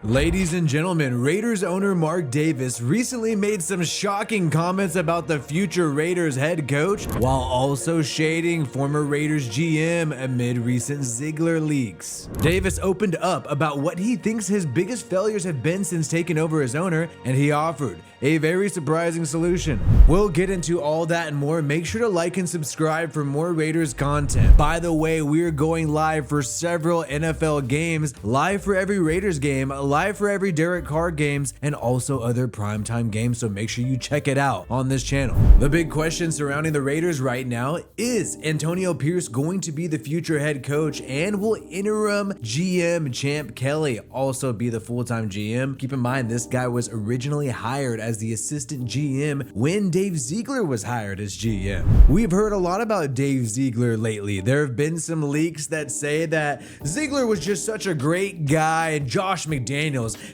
Ladies and gentlemen, Raiders owner Mark Davis recently made some shocking comments about the future Raiders head coach, while also shading former Raiders GM amid recent Ziegler leaks. Davis opened up about what he thinks his biggest failures have been since taking over as owner, and he offered a very surprising solution. We'll get into all that and more. Make sure to like and subscribe for more Raiders content. By the way, we're going live for several NFL games, live for every Raiders game, live for every Derek Carr games, and also other primetime games, so make sure you check it out on this channel. The big question surrounding the Raiders right now is Antonio Pierce going to be the future head coach, and will interim GM Champ Kelly also be the full-time GM? Keep in mind, this guy was originally hired as the assistant GM when Dave Ziegler was hired as GM. We've heard a lot about Dave Ziegler lately. There have been some leaks that say that Ziegler was just such a great guy, and Josh McDaniels,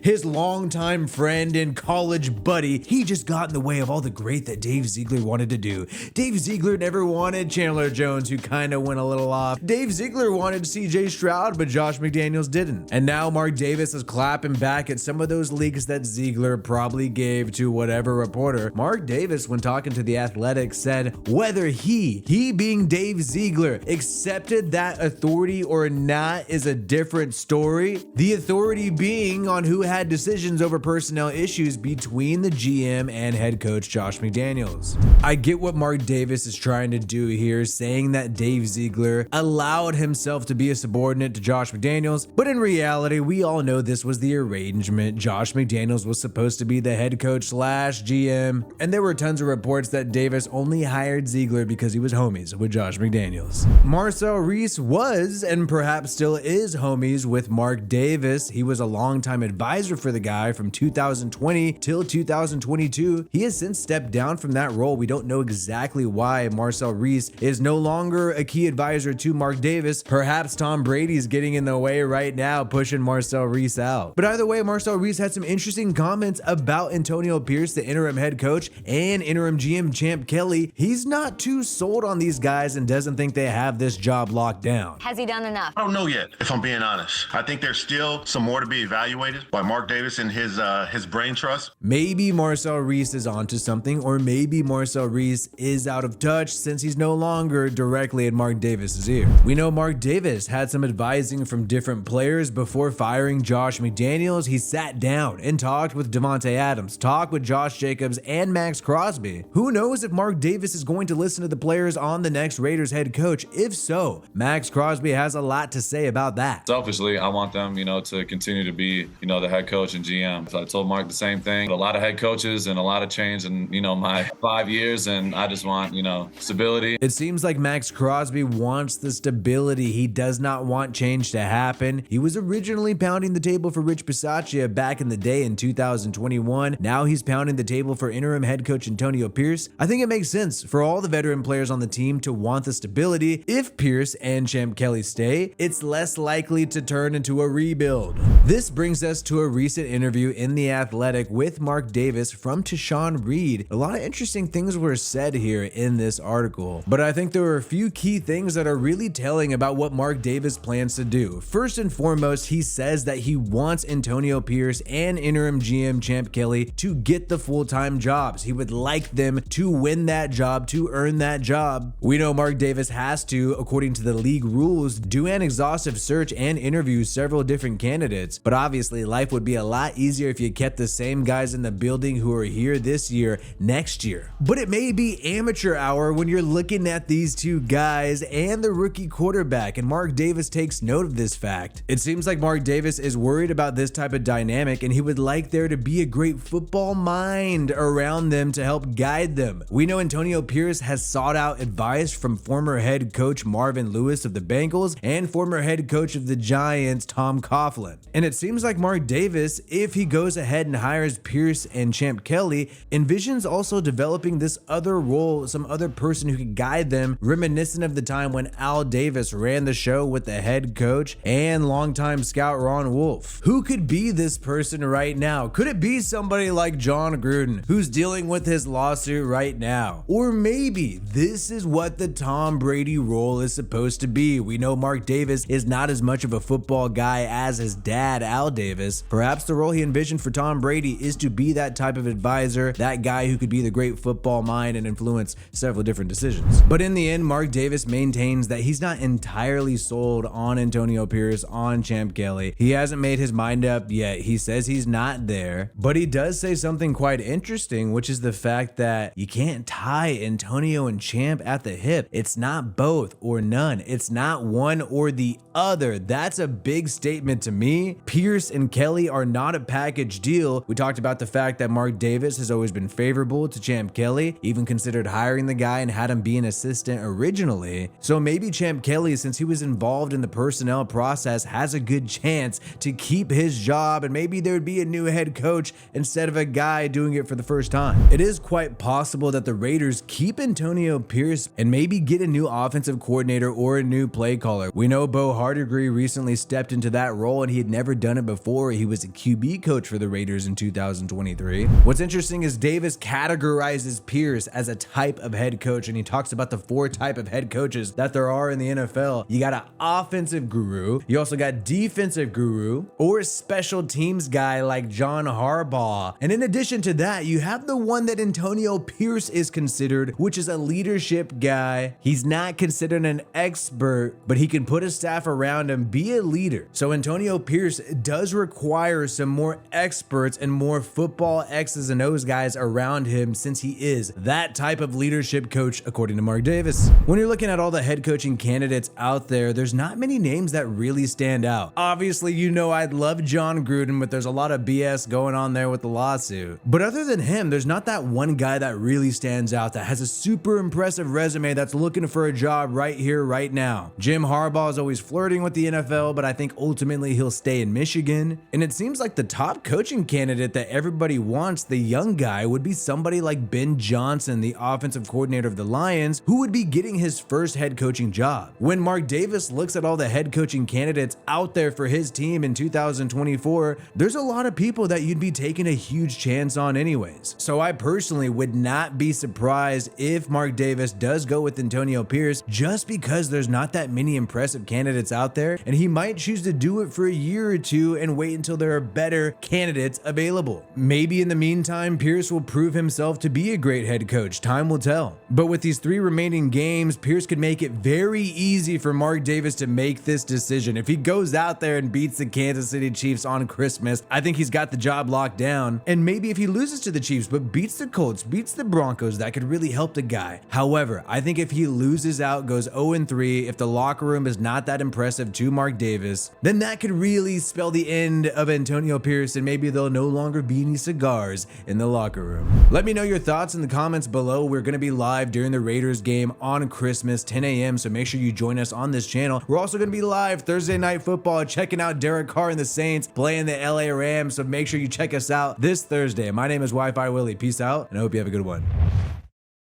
his longtime friend and college buddy, he just got in the way of all the great that Dave Ziegler wanted to do. Dave Ziegler never wanted Chandler Jones, who kind of went a little off. Dave Ziegler wanted CJ Stroud, but Josh McDaniels didn't. And now Mark Davis is clapping back at some of those leaks that Ziegler probably gave to whatever reporter. Mark Davis, when talking to The Athletic, said whether he being Dave Ziegler, accepted that authority or not is a different story. The authority being on who had decisions over personnel issues between the GM and head coach Josh McDaniels. I get what Mark Davis is trying to do here, saying that Dave Ziegler allowed himself to be a subordinate to Josh McDaniels, but in reality, we all know this was the arrangement. Josh McDaniels was supposed to be the head coach / GM, and there were tons of reports that Davis only hired Ziegler because he was homies with Josh McDaniels. Marcel Reese was, and perhaps still is, homies with Mark Davis. He was a longtime advisor for the guy from 2020 till 2022. He has since stepped down from that role. We don't know exactly why Marcel Reese is no longer a key advisor to Mark Davis. Perhaps Tom Brady's getting in the way right now, pushing Marcel Reese out. But either way, Marcel Reese had some interesting comments about Antonio Pierce, the interim head coach, and interim GM Champ Kelly. He's not too sold on these guys and doesn't think they have this job locked down. Has he done enough? I don't know yet, if I'm being honest. I think there's still some more to be evaluated by Mark Davis and his brain trust. Maybe Marcel Reese is onto something, or maybe Marcel Reese is out of touch since he's no longer directly in Mark Davis's ear. We know Mark Davis had some advising from different players before firing Josh McDaniels. He sat down and talked with Devontae Adams, talked with Josh Jacobs and Max Crosby. Who knows if Mark Davis is going to listen to the players on the next Raiders head coach? If so, Max Crosby has a lot to say about that. Selfishly, I want them, to continue to be, the head coach and GM. So I told Mark the same thing. A lot of head coaches and a lot of change in, my 5 years, and I just want, stability. It seems like Max Crosby wants the stability. He does not want change to happen. He was originally pounding the table for Rich Bisaccia back in the day in 2021. Now he's pounding the table for interim head coach Antonio Pierce. I think it makes sense for all the veteran players on the team to want the stability. If Pierce and Champ Kelly stay, it's less likely to turn into a rebuild. This brings us to a recent interview in The Athletic with Mark Davis from Tashawn Reed. A lot of interesting things were said here in this article, but I think there are a few key things that are really telling about what Mark Davis plans to do. First and foremost, he says that he wants Antonio Pierce and interim GM Champ Kelly to get the full-time jobs. He would like them to win that job, to earn that job. We know Mark Davis has to, according to the league rules, do an exhaustive search and interview several different candidates, but obviously life would be a lot easier if you kept the same guys in the building who are here this year, next year. But it may be amateur hour when you're looking at these two guys and the rookie quarterback, and Mark Davis takes note of this fact. It seems like Mark Davis is worried about this type of dynamic, and he would like there to be a great football mind around them to help guide them. We know Antonio Pierce has sought out advice from former head coach Marvin Lewis of the Bengals and former head coach of the Giants, Tom Coughlin. And it seems like Mark Davis, if he goes ahead and hires Pierce and Champ Kelly, envisions also developing this other role, some other person who could guide them, reminiscent of the time when Al Davis ran the show with the head coach and longtime scout Ron Wolf. Who could be this person right now? Could it be somebody like Jon Gruden, who's dealing with his lawsuit right now. Or maybe this is what the Tom Brady role is supposed to be. We know Mark Davis is not as much of a football guy as his dad, Al Davis. Perhaps the role he envisioned for Tom Brady is to be that type of advisor, that guy who could be the great football mind and influence several different decisions. But in the end, Mark Davis maintains that he's not entirely sold on Antonio Pierce, on Champ Kelly. He hasn't made his mind up yet. He says he's not there, but he does say something quite interesting, which is the fact that you can't tie Antonio and Champ at the hip. It's not both or none. It's not one or the other. That's a big statement to me. Pierce and Kelly are not a package deal. We talked about the fact that Mark Davis has always been favorable to Champ Kelly, even considered hiring the guy and had him be an assistant originally. So maybe Champ Kelly, since he was involved in the personnel process, has a good chance to keep his job, and maybe there would be a new head coach instead of a guy doing it for the first time. It is quite possible that the Raiders keep Antonio Pierce and maybe get a new offensive coordinator or a new play caller. We know Bo Hardegree recently stepped into that role, and he had never done it before. He was a QB coach for the Raiders in 2023. What's interesting is Davis categorizes Pierce as a type of head coach, and he talks about the 4 type of head coaches that there are in the NFL. You got an offensive guru, you also got defensive guru, or a special teams guy like John Harbaugh. And in addition to that, you have the one that Antonio Pierce is considered, which is a leadership guy. He's not considered an expert, but he can put a staff around him, be a leader. So Antonio Pierce does require some more experts and more football X's and O's guys around him, since he is that type of leadership coach, according to Mark Davis. When you're looking at all the head coaching candidates out there, there's not many names that really stand out. Obviously, you know I'd love Jon Gruden, but there's a lot of BS going on there with the lawsuit. But other than him, there's not that one guy that really stands out that has a super impressive resume that's looking for a job right here, right now. Jim Harbaugh is always flirting with the NFL, but I think ultimately he'll stay in Michigan. And it seems like the top coaching candidate that everybody wants, the young guy, would be somebody like Ben Johnson, the offensive coordinator of the Lions, who would be getting his first head coaching job. When Mark Davis looks at all the head coaching candidates out there for his team in 2024, there's a lot of people that you'd be taking a huge chance on anyways. So I personally would not be surprised if Mark Davis does go with Antonio Pierce, just because there's not that many impressive candidates out there, and he might choose to do it for a year or two and wait until there are better candidates available. Maybe in the meantime, Pierce will prove himself to be a great head coach. Time will tell. But with these 3 remaining games, Pierce could make it very easy for Mark Davis to make this decision. If he goes out there and beats the Kansas City Chiefs on Christmas, I think he's got the job locked down. And maybe if he loses to the Chiefs but beats the Colts, beats the Broncos, that could really help the guy. However, I think if he loses out, goes 0-3, if the locker room is not that impressive to Mark Davis, then that could really spell the end of Antonio Pierce, and maybe there'll no longer be any cigars in the locker room. Let me know your thoughts in the comments below. We're going to be live during the Raiders game on Christmas, 10 a.m., so make sure you join us on this channel. We're also going to be live Thursday Night Football, checking out Derek Carr and the Saints playing the LA Rams, so make sure you check us out this Thursday. My name is Wi-Fi Willie. Peace out, and I hope you have a good one.